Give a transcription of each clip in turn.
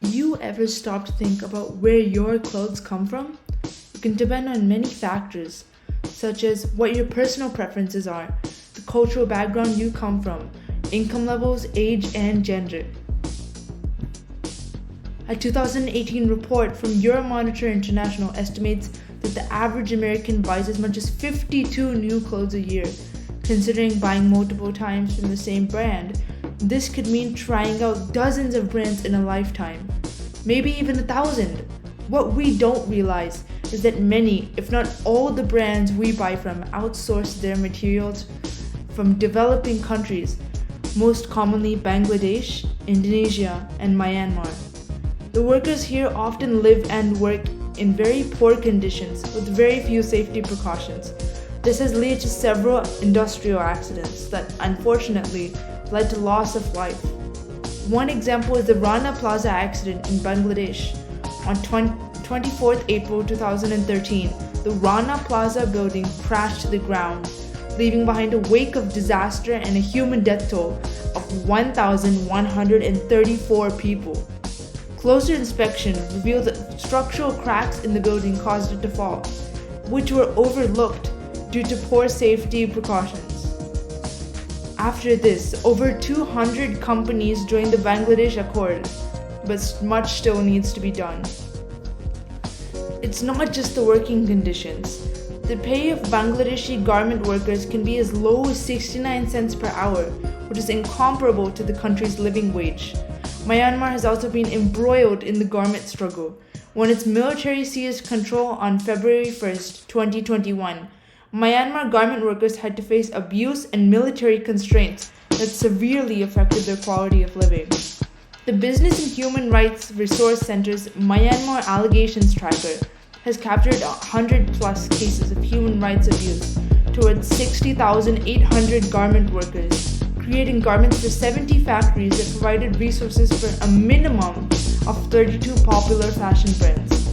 You ever stop to think about where your clothes come from? It can depend on many factors, such as what your personal preferences are, the cultural background you come from, income levels, age, and gender. A 2018 report from Euromonitor International estimates that the average American buys as much as 52 new clothes a year. Considering buying multiple times from the same brand, this could mean trying out dozens of brands in a lifetime, maybe even 1,000. What we don't realize is that many, if not all the brands we buy from outsource their materials from developing countries, most commonly Bangladesh, Indonesia, and Myanmar. The workers here often live and work in very poor conditions with very few safety precautions. This has led to several industrial accidents that unfortunately led to loss of life. One example is the Rana Plaza accident in Bangladesh. On 24th April 2013, the Rana Plaza building crashed to the ground, leaving behind a wake of disaster and a human death toll of 1,134 people. Closer inspection revealed that structural cracks in the building caused it to fall, which were overlooked due to poor safety precautions. After this, over 200 companies joined the Bangladesh Accord, but much still needs to be done. It's not just the working conditions. The pay of Bangladeshi garment workers can be as low as 69 cents per hour, which is incomparable to the country's living wage. Myanmar has also been embroiled in the garment struggle. When its military seized control on February 1st, 2021, Myanmar garment workers had to face abuse and military constraints that severely affected their quality of living. The Business and Human Rights Resource Center's Myanmar Allegations Tracker has captured 100 plus cases of human rights abuse towards 60,800 garment workers, creating garments for 70 factories that provided resources for a minimum of 32 popular fashion brands.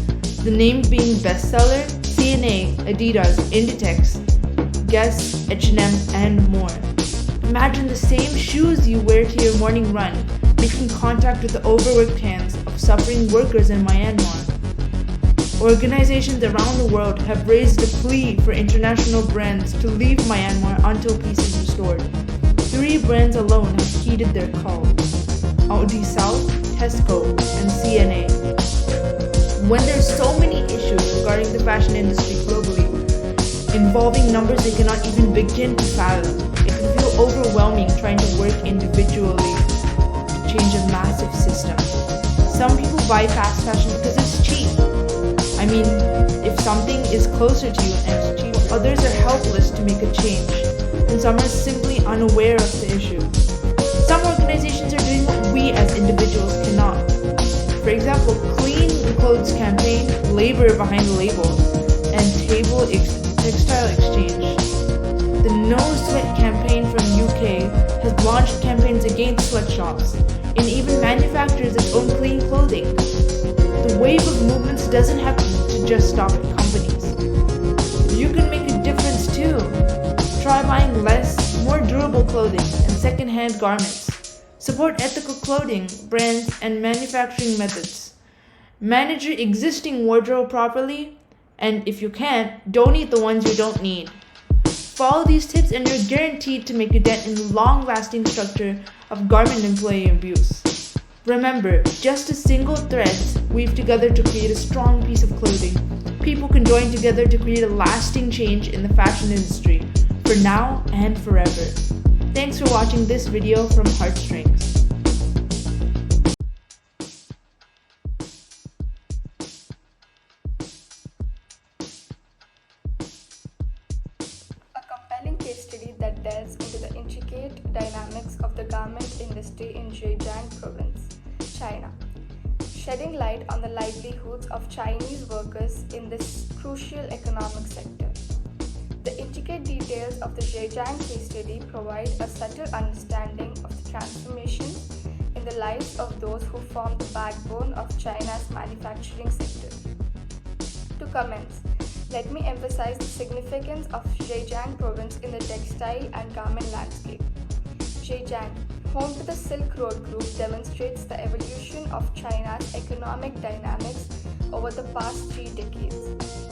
The names being Bestseller, CNA, Adidas, Inditex, Guess, H&M, and more. Imagine the same shoes you wear to your morning run, making contact with the overworked hands of suffering workers in Myanmar. Organizations around the world have raised a plea for international brands to leave Myanmar until peace is restored. 3 brands alone have heeded their call: Aldi South, Tesco, and CNA. When there's so many issues regarding the fashion industry globally, involving numbers they cannot even begin to fathom, it can feel overwhelming trying to work individually to change a massive system. Some people buy fast fashion because it's cheap. I mean, if something is closer to you and it's cheap, others are helpless to make a change, and some are simply unaware of the issue. Some organizations are doing what we as individuals cannot. For example, Clean the Clothes campaign, Labor Behind the Label, and Textile Exchange. The No Sweat campaign from UK has launched campaigns against sweatshops and even manufactures its own clean clothing. The wave of movements doesn't have to just stop at companies. You can make a difference too. Try buying less, more durable clothing and second-hand garments. Support ethical clothing, brands, and manufacturing methods. Manage your existing wardrobe properly, and if you can't, donate the ones you don't need. Follow these tips and you're guaranteed to make a dent in the long-lasting structure of garment employee abuse. Remember, just a single thread weave together to create a strong piece of clothing. People can join together to create a lasting change in the fashion industry, for now and forever. Thanks for watching this video from Heartstrings. A compelling case study that delves into the intricate dynamics of the garment industry in Zhejiang province, China, shedding light on the livelihoods of Chinese workers in this crucial economic sector. The intricate details of the Zhejiang case study provide a subtle understanding of the transformation in the lives of those who form the backbone of China's manufacturing sector. To commence, let me emphasize the significance of Zhejiang province in the textile and garment landscape. Zhejiang, home to the Silk Road Group, demonstrates the evolution of China's economic dynamics over the past 3 decades.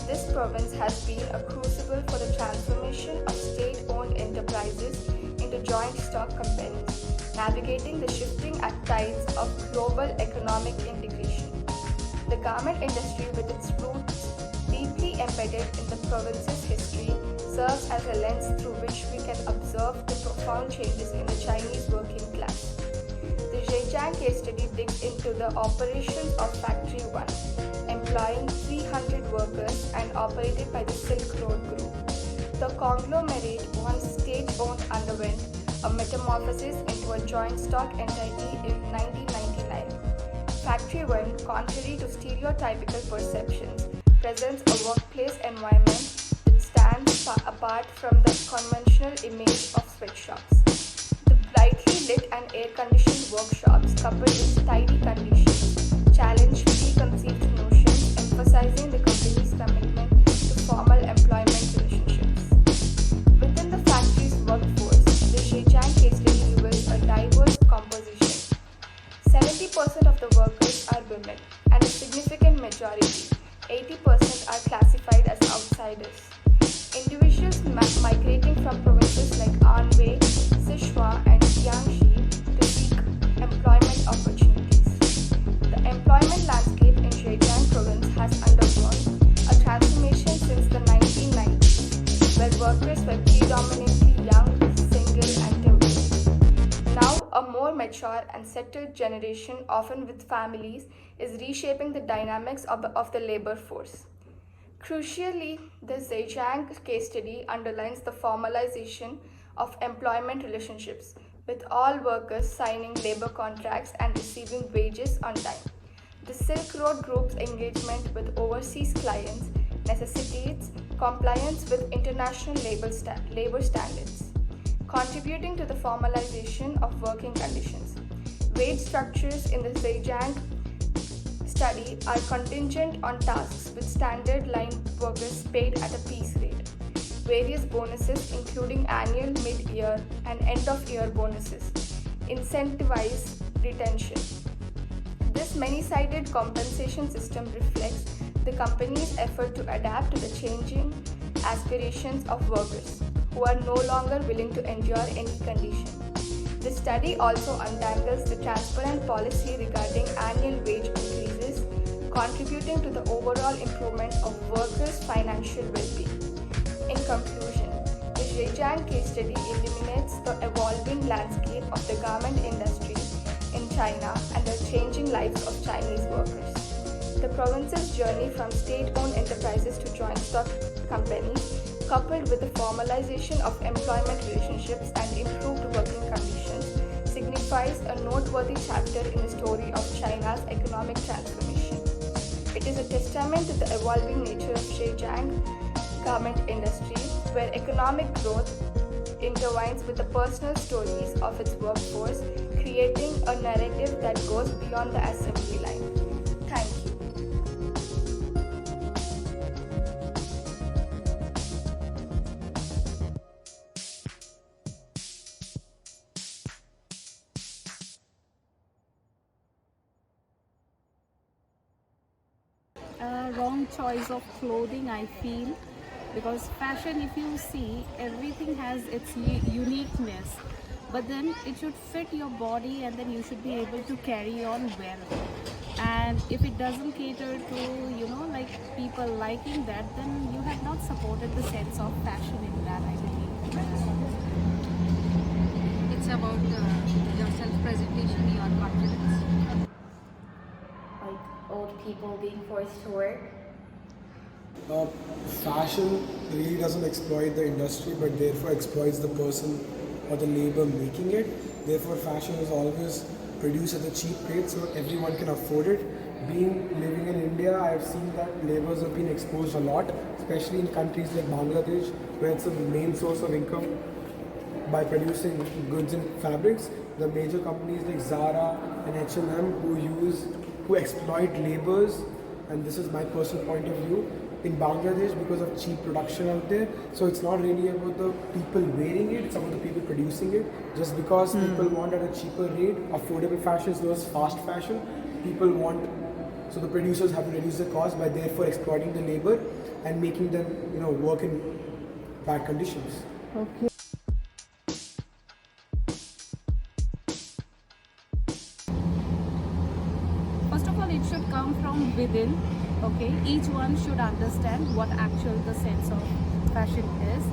This province has been a crucible for the transformation of state-owned enterprises into joint stock companies, navigating the shifting tides of global economic integration. The garment industry, with its roots deeply embedded in the province's history, serves as a lens through which we can observe the profound changes in the Chinese working class. The Zhejiang case study digs into the operations of Factory 1, employing 300 workers and operated by the Silk Road Group. The conglomerate, once state-owned, underwent a metamorphosis into a joint stock entity in 1999. Factory 1, contrary to stereotypical perceptions, presents a workplace environment that stands apart from the conventional image of sweatshops. The brightly lit and air-conditioned workshops, coupled with tidy conditions, challenge preconceived notions, emphasizing the company's commitment to formal employment relationships. Within the factory's workforce, the Zhejiang case study reveals a diverse composition. 70% of the workers are women, and a significant majority, 80%, are classified as outsiders. Individuals migrating from provinces like Anhui, Sichuan, and Jiangxi to seek employment opportunities. The employment landscape in Zhejiang province has undergone a transformation since the 1990s, where workers were predominantly young, single, and temporary. Now, a more mature and settled generation, often with families, is reshaping the dynamics of the labor force. Crucially, the Zhejiang case study underlines the formalization of employment relationships, with all workers signing labor contracts and receiving wages on time. The Silk Road Group's engagement with overseas clients necessitates compliance with international labor standards, contributing to the formalization of working conditions. Wage structures in the Zhejiang study are contingent on tasks, with standard line workers paid at a piece rate. Various bonuses, including annual, mid-year, and end-of-year bonuses, incentivize retention. This many-sided compensation system reflects the company's effort to adapt to the changing aspirations of workers, who are no longer willing to endure any condition. The study also untangles the transparent policy regarding annual wage increases, contributing to the overall improvement of workers' financial well-being. In conclusion, the Zhejiang case study illuminates the evolving landscape of the garment industry in China and the changing lives of Chinese workers. The province's journey from state-owned enterprises to joint stock companies, coupled with the formalization of employment relationships and improved working conditions, signifies a noteworthy chapter in the story of China's economic transformation. It is a testament to the evolving nature of Zhejiang garment industry, where economic growth intertwines with the personal stories of its workforce, creating a narrative that goes beyond the assembly line. Thank you. Wrong choice of clothing, I feel, because fashion, if you see, everything has its uniqueness, but then it should fit your body and then you should be able to carry on well. And if it doesn't cater to, like people liking that, then you have not supported the sense of fashion in that, I believe. It's about your self-presentation, your confidence. Like old people being forced to work. Fashion really doesn't exploit the industry, but therefore exploits the person or the labor making it. Therefore, fashion is always produced at a cheap rate, so everyone can afford it. Living in India, I have seen that laborers have been exposed a lot, especially in countries like Bangladesh, where it's the main source of income by producing goods and fabrics. The major companies like Zara and H&M who exploit laborers, and this is my personal point of view, in Bangladesh because of cheap production out there. So it's not really about the people wearing it, it's about the people producing it. Just because people want at a cheaper rate, affordable fashion is known as fast fashion. People want, so the producers have to reduce the cost by therefore exploiting the labor and making them, work in bad conditions. Okay. First of all, it should come from within. Okay, each one should understand what actual the sense of fashion is,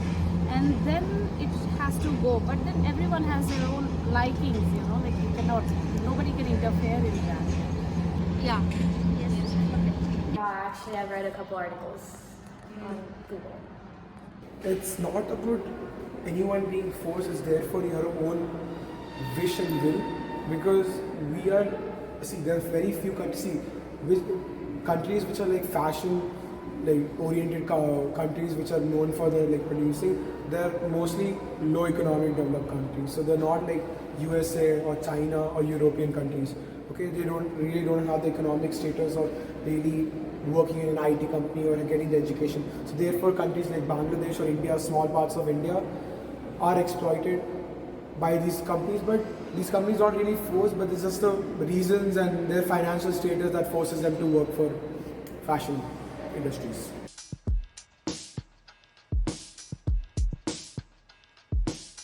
and then it has to go. But then everyone has their own likings, like you cannot, nobody can interfere in that. Yeah. Actually, I've read a couple articles on Google. It's not about anyone being forced, it's therefore your own wish and will, because there are very few countries which are like fashion oriented countries which are known for their producing. They're mostly low economic developed countries, so they're not like USA or China or European countries. Okay, they don't have the economic status of really working in an IT company or getting the education. So therefore countries like Bangladesh or India, small parts of India, are exploited by these companies, but these companies not really forced, but it's just the reasons and their financial status that forces them to work for fashion industries.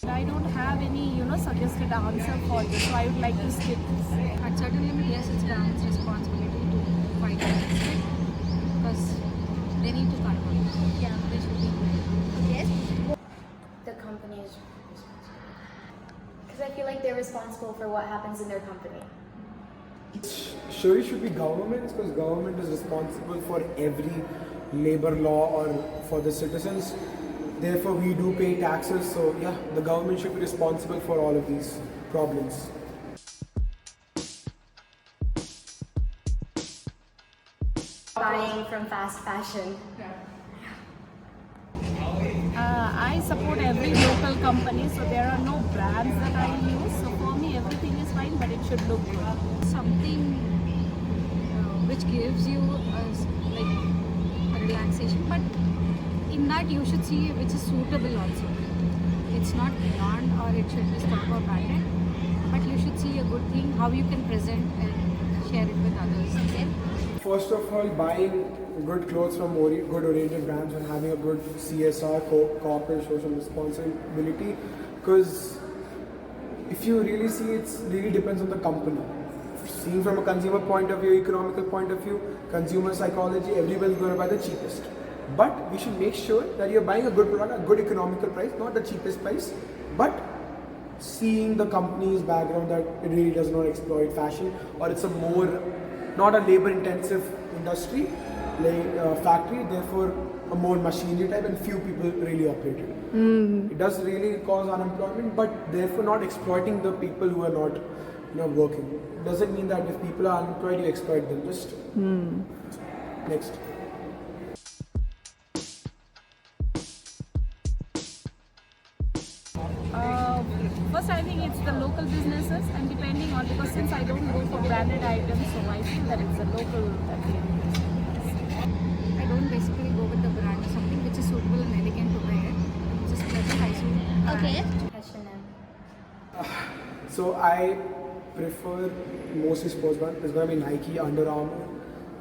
I don't have any, suggested answer for this, so I would like to skip this. At certain limit, yes, it's brand's responsibility to fight against it because they need to control it. Yeah, they should be. Yes? The company's responsibility. Because I feel like they're responsible for what happens in their company. Sure, it should be governments, because government is responsible for every labor law or for the citizens. Therefore, we do pay taxes. So yeah, the government should be responsible for all of these problems. Buying from fast fashion. I support every local company, so there are no brands that I use. So for me, everything is fine, but it should look good. Something which gives you a relaxation, but in that you should see which is suitable also. It's not beyond or it should be stock or branded, but you should see a good thing, how you can present and share it with others. Okay? First of all, buying good clothes from good oriented brands and having a good CSR, corporate social responsibility, because if you really see, it really depends on the company. Seeing from a consumer point of view, economical point of view, consumer psychology, everyone's going to buy the cheapest. But we should make sure that you're buying a good product, a good economical price, not the cheapest price, but seeing the company's background that it really does not exploit fashion, or it's not a labor intensive industry, like factory, therefore a more machinery type and few people really operate it. It does really cause unemployment, but therefore not exploiting the people who are not working. It doesn't mean that if people are unemployed, you exploit them. Just next. First, I think it's the local businesses, and depending on, because since I don't go for branded items, so I feel that it's the local that we I don't basically go with the brand, something which is suitable and elegant to wear. Just like a high school. Okay. So I prefer mostly sports brands. It's going to be Nike, Under Armour,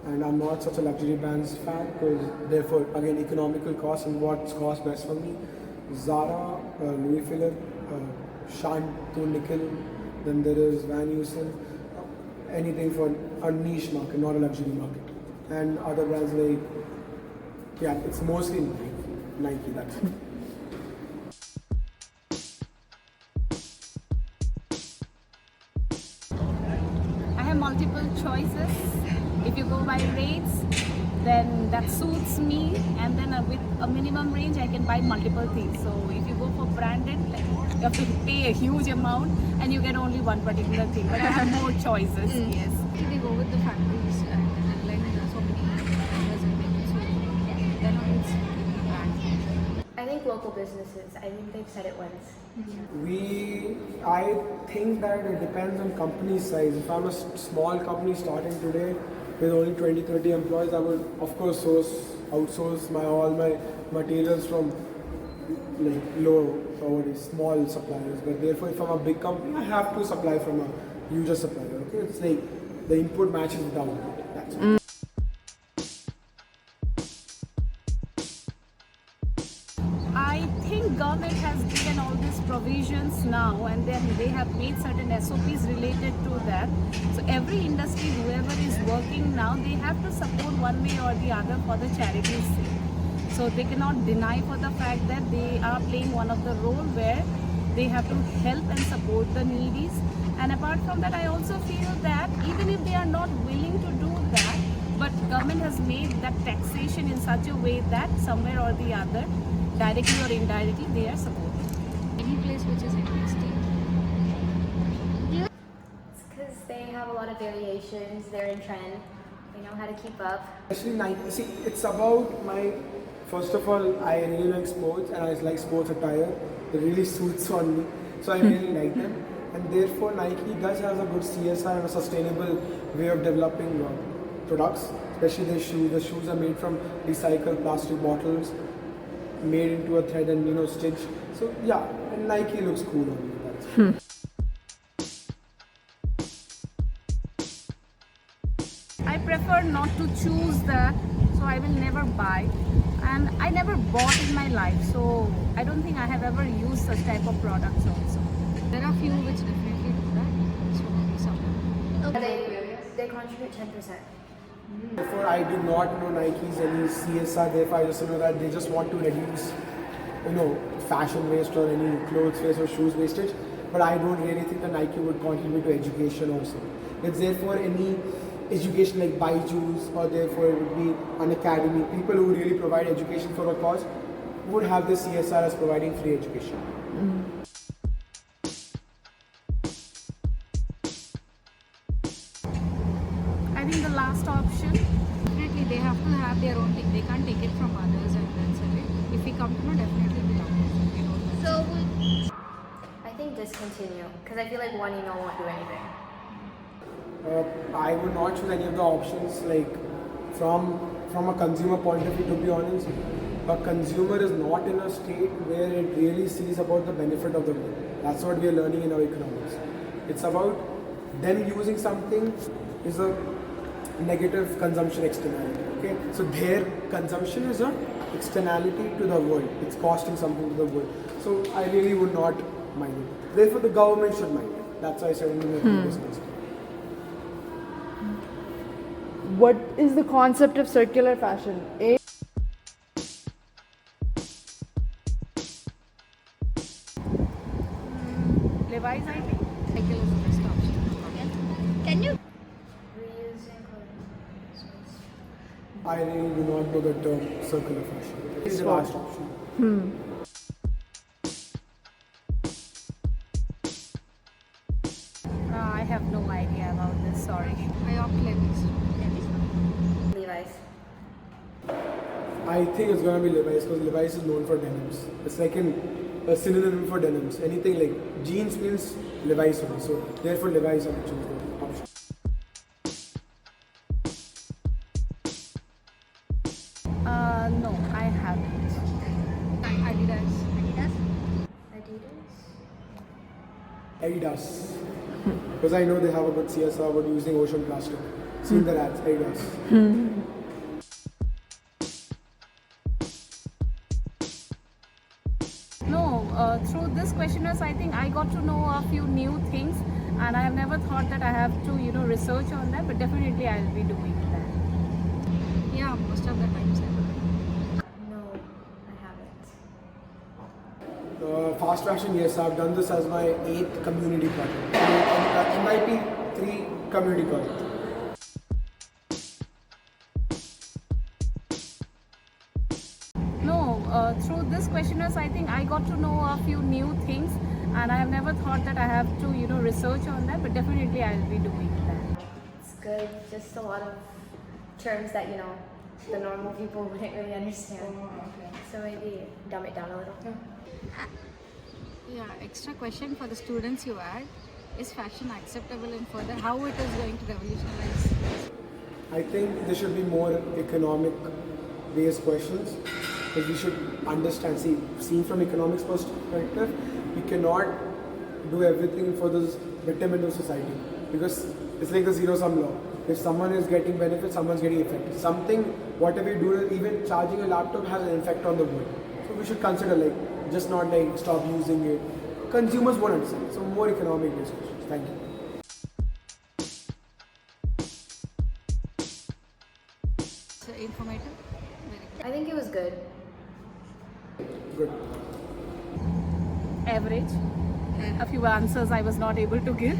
and I'm not such a luxury brands fan because therefore again economical cost and what's cost best for me. Zara, Louis Philippe, Shantu Nickel, then there is Van Heusen, anything for a niche market, not a luxury market. And other brands like, it's mostly Nike, that's it. I have multiple choices. If you go by rates, then that suits me, and then with a minimum range I can buy multiple things. So if you go for branded, you have to pay a huge amount and you get only one particular thing, but I have more choices. Yes. They go with the factories and like so many numbers and things. So then only it's brand. I think local businesses. I think they've said it once. I think that it depends on company size. If I'm a small company starting today with only 20-30 employees, I would of course source outsource all my materials from like low or small suppliers. But therefore, if I'm a big company, I have to supply from a huger supplier. Okay, it's like the input matches with the output. That's it. I think government has given all these provisions now, and then they have made certain SOPs related to that. So every industry, whoever is working now, they have to support one way or the other for the charity's sake. So they cannot deny for the fact that they are playing one of the role where they have to help and support the needies. And apart from that, I also feel that even if they are not willing to do that, but government has made that taxation in such a way that somewhere or the other, directly or indirectly, they are supported. Any place which is interesting. It's because they have a lot of variations, they're in trend, they know how to keep up. Especially Nike. See, it's about my. First of all, I really like sports and I like sports attire. It really suits on me, so I really like them. And therefore, Nike does have a good CSR and a sustainable way of developing products, especially their shoes. The shoes are made from recycled plastic bottles, made into a thread and stitched. So yeah, and Nike looks cool on me. I prefer not to choose that, so I will never buy. And I never bought in my life, so I don't think I have ever used such type of products also. There are few which definitely do that. So They contribute 10%. Therefore, I do not know Nike's any CSR. Therefore, I just know that they just want to reduce, fashion waste or any clothes waste or shoes wastage. But I don't really think that Nike would contribute to education also. It's therefore any education like Byju's or therefore it would be an academy. People who really provide education for a cause would have the CSR as providing free education. I think the last option. definitely they have to have their own thing. They can't take it from others and then sell it. If we come to know, definitely we love it. So I think discontinue, because I feel like one won't do anything. I would not choose any of the options. Like from a consumer point of view, to be honest, a consumer is not in a state where it really sees about the benefit of the good. That's what we are learning in our economics. It's about them using something is a negative consumption externality. Okay, so their consumption is a externality to the world. It's costing something to the world. So I really would not mind it. Therefore, the government should mind it. That's why I said in the previous question. What is the concept of circular fashion? Levi's, I think. Cycle is the best option. Can you? Reusing clothing. I really do not know the term circular fashion. It's the last option. I have no idea about this, sorry. I opt Levi's. Levi's. I think it's gonna be Levi's because Levi's is known for denims. It's like a synonym for denims. Anything like jeans means Levi's only. So therefore Levi's I would choose the option. No, I haven't. Adidas. Adidas. Because I know they have a good CSR about using ocean plastic. Seen their ads, Adidas. No, through this questionnaires, I think I got to know a few new things, and I have never thought that I have to, research on that. But definitely, I'll be doing that. Yeah, most of the times I will. No, I haven't. Fast fashion, yes, I've done this as my 8th community project. It might be 3 community projects. No, through this questionnaires, I think I got to know a few new things, and I have never thought that I have to, research on that. But definitely, I'll be doing that. It's good, just a lot of terms that, the normal people wouldn't really understand. So maybe dumb it down a little. Yeah, extra question for the students you add. Is fashion acceptable in further? How it is going to revolutionize? I think there should be more economic based questions, because we should understand. See, seen from economics perspective, we cannot do everything for the betterment of society, because it's like the zero-sum law. If someone is getting benefit, someone's getting effect. Something, whatever you do, even charging a laptop has an effect on the world. So we should consider, like, just not like stop using it. Consumers won't understand. So more economic based questions. Thank you. So informative. Very good. I think it was good. Good. Average. A few answers I was not able to give.